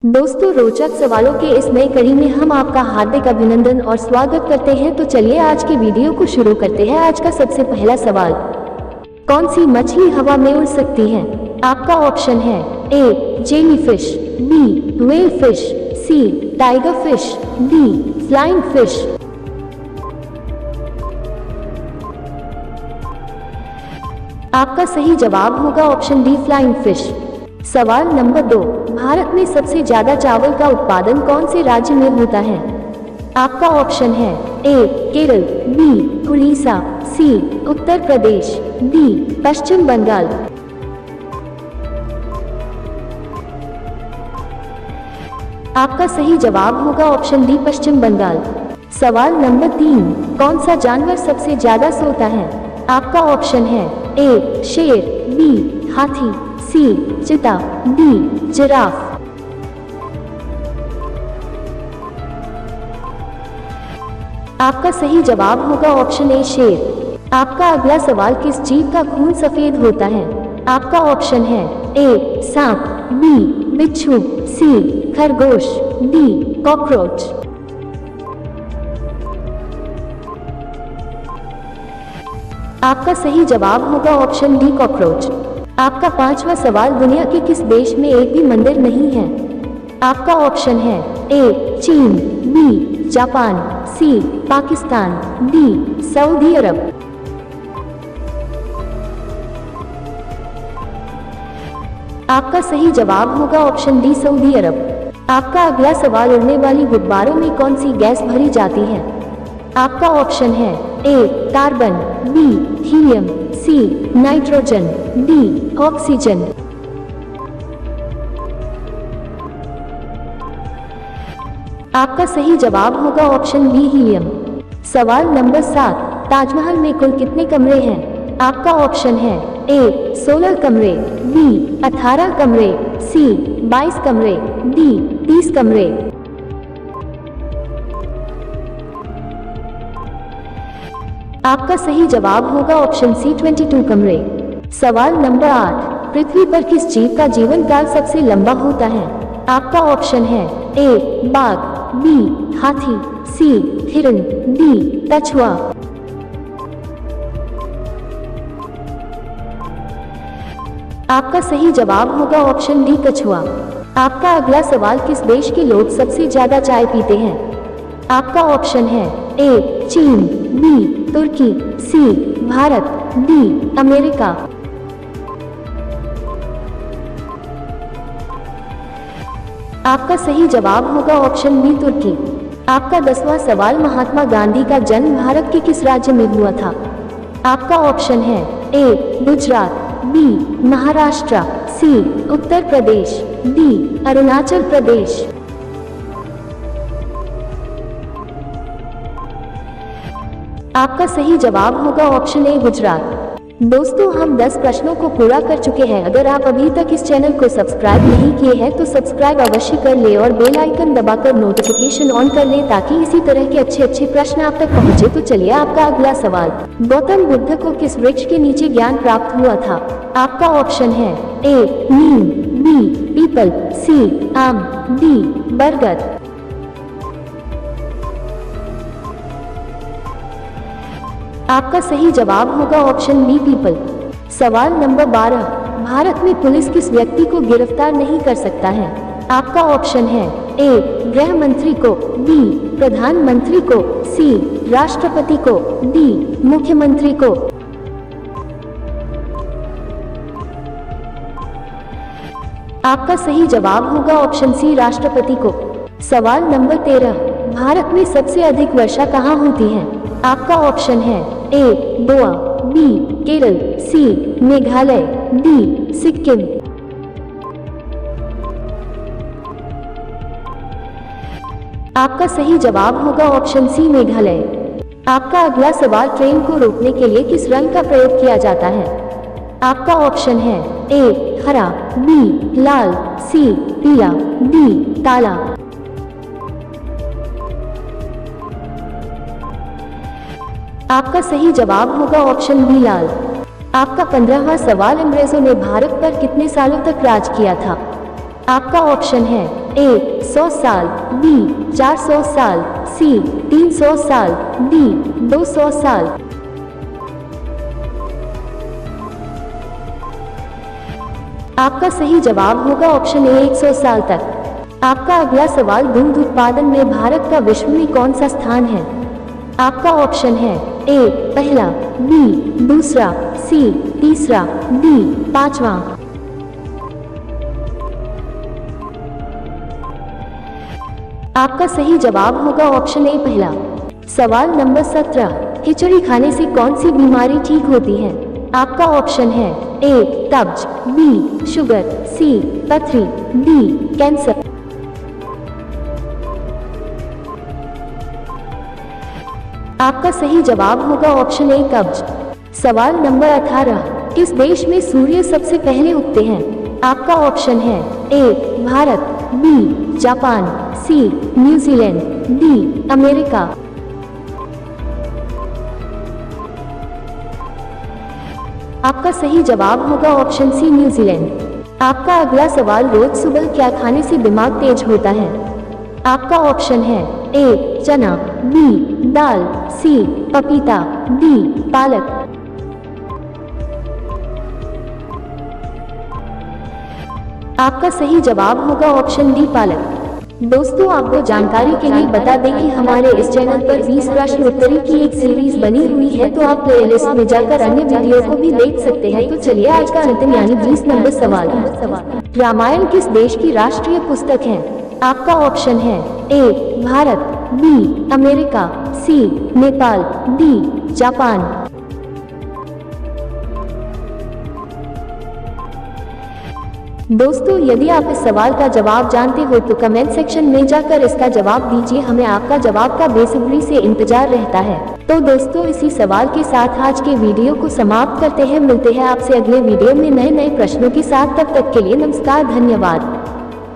दोस्तों, रोचक सवालों के इस नई कड़ी में हम आपका हार्दिक अभिनंदन और स्वागत करते हैं। तो चलिए आज की वीडियो को शुरू करते हैं। आज का सबसे पहला सवाल, कौन सी मछली हवा में उड़ सकती है? आपका ऑप्शन है A jellyfish, B whale fish, C tiger fish, D flying fish. आपका सही जवाब होगा ऑप्शन डी फ्लाइंग फिश। सवाल नंबर 2, भारत में सबसे ज्यादा चावल का उत्पादन कौन से राज्य में होता है? आपका ऑप्शन है ए केरल, बी उड़ीसा, सी उत्तर प्रदेश, डी पश्चिम बंगाल। आपका सही जवाब होगा ऑप्शन डी पश्चिम बंगाल। सवाल नंबर 3, कौन सा जानवर सबसे ज्यादा सोता है? आपका ऑप्शन है ए शेर, बी हाथी, सी चीता, डी जिराफ। आपका सही जवाब होगा ऑप्शन ए शेर। आपका अगला सवाल, किस जीव का खून सफेद होता है? आपका ऑप्शन है ए सांप, बी बिच्छू, सी खरगोश, डी कॉकरोच। आपका सही जवाब होगा ऑप्शन डी कॉकरोच। आपका 5वां सवाल, दुनिया के किस देश में एक भी मंदिर नहीं है? आपका ऑप्शन है ए चीन, बी जापान, सी पाकिस्तान, डी सऊदी अरब। आपका सही जवाब होगा ऑप्शन डी सऊदी अरब। आपका अगला सवाल, उड़ने वाली गुब्बारों में कौन सी गैस भरी जाती है? आपका ऑप्शन है A carbon, B helium, C nitrogen, D oxygen. आपका सही जवाब होगा ऑप्शन बी हीलियम। सवाल नंबर 7, ताजमहल में कुल कितने कमरे हैं? आपका ऑप्शन है ए 16 कमरे, बी 18 कमरे, सी 22 कमरे, डी 30 कमरे। आपका सही जवाब होगा ऑप्शन सी 22 कमरे। सवाल नंबर 8, पृथ्वी पर किस जीव का जीवन काल सबसे लंबा होता है? आपका ऑप्शन है ए बाघ, बी हाथी, सी हिरण, डी कछुआ। आपका सही जवाब होगा ऑप्शन डी कछुआ। आपका अगला सवाल, किस देश के लोग सबसे ज्यादा चाय पीते हैं? आपका ऑप्शन है ए चीन, बी तुर्की, सी भारत, डी अमेरिका। आपका सही जवाब होगा ऑप्शन बी तुर्की। आपका 10वां सवाल, महात्मा गांधी का जन्म भारत के किस राज्य में हुआ था? आपका ऑप्शन है ए गुजरात, बी महाराष्ट्र, सी उत्तर प्रदेश, डी अरुणाचल प्रदेश। आपका सही जवाब होगा ऑप्शन ए गुजरात। दोस्तों, हम 10 प्रश्नों को पूरा कर चुके हैं। अगर आप अभी तक इस चैनल को सब्सक्राइब नहीं किए हैं तो सब्सक्राइब अवश्य कर ले और बेल आइकन दबाकर नोटिफिकेशन ऑन कर ले ताकि इसी तरह के अच्छे प्रश्न आप तक पहुंचे। तो चलिए आपका अगला सवाल, गौतम बुद्ध को किस वृक्ष के नीचे ज्ञान प्राप्त हुआ था? आपका ऑप्शन है ए नीम, बी पीपल, सी आम, डी बरगद। आपका सही जवाब होगा ऑप्शन बी पीपल। सवाल नंबर 12, भारत में पुलिस किस व्यक्ति को गिरफ्तार नहीं कर सकता है? आपका ऑप्शन है ए गृह मंत्री को, बी प्रधानमंत्री को, सी राष्ट्रपति को, डी मुख्यमंत्री को। आपका सही जवाब होगा ऑप्शन सी राष्ट्रपति को। सवाल नंबर 13, भारत में सबसे अधिक वर्षा कहाँ होती है? आपका ऑप्शन है ए गोवा, बी केरल, सी मेघालय, डी सिक्किम। आपका सही जवाब होगा ऑप्शन सी मेघालय। आपका अगला सवाल, ट्रेन को रोकने के लिए किस रंग का प्रयोग किया जाता है? आपका ऑप्शन है ए हरा, बी लाल, सी पीला, डी काला। आपका सही जवाब होगा ऑप्शन बी लाल। आपका 15वां सवाल, अंग्रेजों ने भारत पर कितने सालों तक राज किया था? आपका ऑप्शन है ए 100 साल, बी 400 साल, सी 300 साल, डी 200 साल। आपका सही जवाब होगा ऑप्शन ए 100 साल तक। आपका अगला सवाल, दूध उत्पादन में भारत का विश्व में कौन सा स्थान है? आपका ऑप्शन है ए पहला, बी दूसरा, सी तीसरा, डी पांचवा। आपका सही जवाब होगा ऑप्शन ए पहला। सवाल नंबर 17, खिचड़ी खाने से कौन सी बीमारी ठीक होती है? आपका ऑप्शन है ए कब्ज, बी शुगर, सी पथरी, डी कैंसर। आपका सही जवाब होगा ऑप्शन ए कब्ज। सवाल नंबर 18, किस देश में सूर्य सबसे पहले उगते हैं? आपका ऑप्शन है ए भारत, बी जापान, सी न्यूजीलैंड, डी अमेरिका। आपका सही जवाब होगा ऑप्शन सी न्यूजीलैंड। आपका अगला सवाल, रोज सुबह क्या खाने से दिमाग तेज होता है? आपका ऑप्शन है ए चना, बी दाल, सी पपीता, डी पालक। आपका सही जवाब होगा ऑप्शन डी पालक। दोस्तों, आपको जानकारी के लिए बता दें कि हमारे इस चैनल पर 20 प्रश्न उत्तरी की एक सीरीज बनी हुई है, तो आप प्लेलिस्ट में जाकर अन्य वीडियो को भी देख सकते हैं। तो चलिए आज का अंतिम यानी 20 नंबर सवाल। रामायण किस देश की राष्ट्रीय पुस्तक है? आपका ऑप्शन है ए भारत, बी अमेरिका, सी नेपाल, डी जापान। दोस्तों, यदि आप इस सवाल का जवाब जानते हो तो कमेंट सेक्शन में जाकर इसका जवाब दीजिए, हमें आपका जवाब का बेसब्री से इंतजार रहता है। तो दोस्तों, इसी सवाल के साथ आज के वीडियो को समाप्त करते हैं। मिलते हैं आपसे अगले वीडियो में नए प्रश्नों के साथ। तब तक के लिए नमस्कार, धन्यवाद।